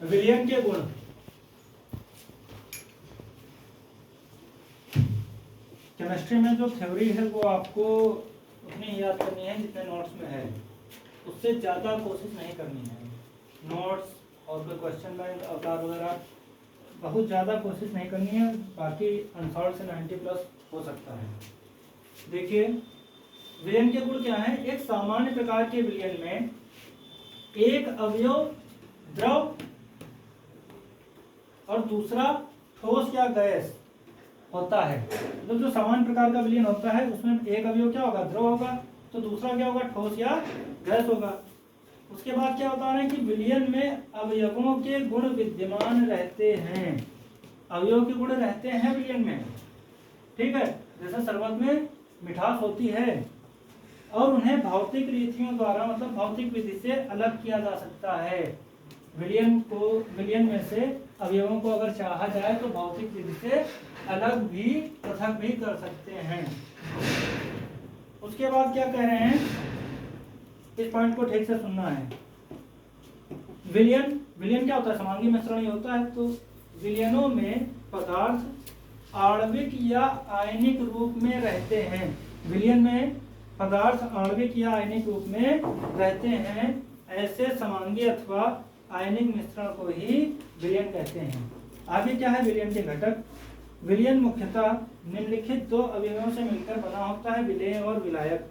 विलयन के गुण। केमिस्ट्री में जो थ्योरी है वो आपको उतनी याद करनी है जितने नोट्स में है, उससे ज़्यादा कोशिश नहीं करनी है। नोट्स और कोई क्वेश्चन बैंक अवतार वगैरह बहुत ज़्यादा कोशिश नहीं करनी है, बाकी अनसॉल्व से 90+ हो सकता है। देखिए विलयन के गुण क्या है। एक सामान्य प्रकार के विलयन में एक अवयव द्रव और दूसरा ठोस या गैस होता है। मतलब जो सामान्य प्रकार का विलयन होता है उसमें एक अवयव क्या होगा, द्रव होगा, तो दूसरा क्या होगा, ठोस या गैस होगा। उसके बाद क्या बता रहे हैं कि विलयन में अवयवों के गुण विद्यमान रहते हैं। अवयव के गुण रहते हैं विलयन में, ठीक है। जैसे शरबत में मिठास होती है और उन्हें भौतिक रीतियों द्वारा मतलब भौतिक विधि से अलग किया जा सकता है। विलयन में से अवयवों को अगर चाहा जाए तो भौतिक विधि से अलग भी पृथक भी कर सकते हैं। उसके बाद क्या कह रहे हैं, इस पॉइंट को ठीक से सुनना है। विलयन क्या होता है, समांगी मिश्रण ही होता है। तो विलयनों में पदार्थ आणविक या आयनिक रूप में रहते हैं। विलयन में पदार्थ आणविक या आयनिक रूप में रहते हैं। ऐसे समांगी अथवा आयनिक मिश्रण को ही विलयन कहते हैं। आगे क्या है विलयन के घटक। विलयन मुख्यतः निम्नलिखित दो अवयवों से मिलकर बना होता है, विलेय और विलायक।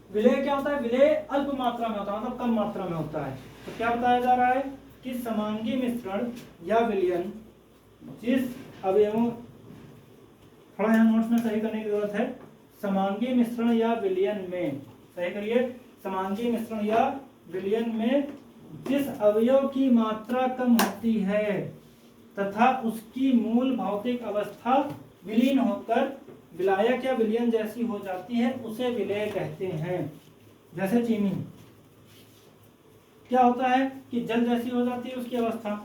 विलेय क्या होता है, विलेय अल्प मात्रा में होता है, मतलब कम मात्रा में होता है। तो क्या बताया जा रहा है कि समांगी मिश्रण या विलयन जिस अवयवों, थोड़ा यहाँ नोट्स में सही करने की जरूरत है। समांगी मिश्रण या विलयन में, सही करिए, समांगी मिश्रण या विलयन में जिस अवयव की मात्रा कम होती है तथा उसकी मूल भौतिक अवस्था विलीन होकर विलायक या विलयन जैसी हो जाती है उसे विलेय कहते हैं। जैसे चीनी क्या होता है कि जल जैसी हो जाती है उसकी अवस्था,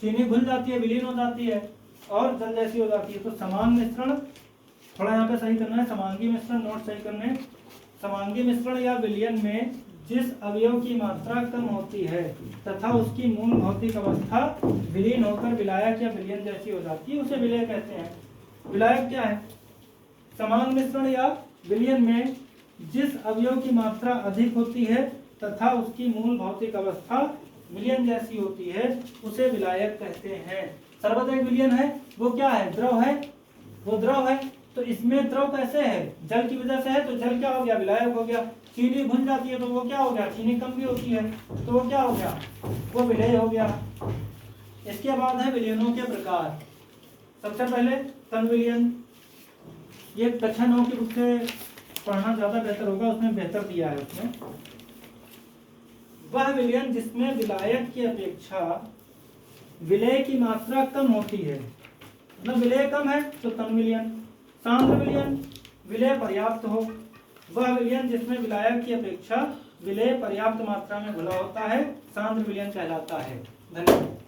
चीनी घुल जाती है, विलीन हो जाती है और जल जैसी हो जाती है। तो समान मिश्रण, थोड़ा यहाँ पे सही करना है, समांगी मिश्रण नोट सही करने। समांगी मिश्रण या विलयन में जिस अवयव की मात्रा कम होती है तथा उसकी मूल भौतिक अवस्था विलीन होकर विलायक या विलयन जैसी हो जाती है उसे विलेय कहते हैं। विलायक क्या है, समान मिश्रण या विलयन में जिस अवयव की मात्रा अधिक होती है तथा उसकी मूल भौतिक अवस्था विलयन जैसी होती है उसे विलायक कहते हैं। शरबत एक विलयन है, वो क्या है, द्रव है, वो द्रव है। तो इसमें द्रव कैसे है, जल की वजह से है, तो जल क्या हो गया, विलायक हो गया। चीनी घुल जाती है तो वो क्या हो गया, चीनी कम भी होती है तो वो क्या हो गया, वो विलेय हो गया। इसके बाद है विलयनों के प्रकार। सबसे पहले तन विलयन, ये कक्षा 9 की बुक से पढ़ना ज्यादा बेहतर होगा, उसमें बेहतर दिया है। उसमें वह विलयन जिसमें विलायक की अपेक्षा विलेय की मात्रा कम होती है, मतलब विलेय कम है तो तन विलयन। सांद्र विलयन, विलेय पर्याप्त हो, वह विलयन जिसमें विलायक की अपेक्षा विलेय पर्याप्त मात्रा में घुला होता है सांद्र विलयन कहलाता है। धन्यवाद।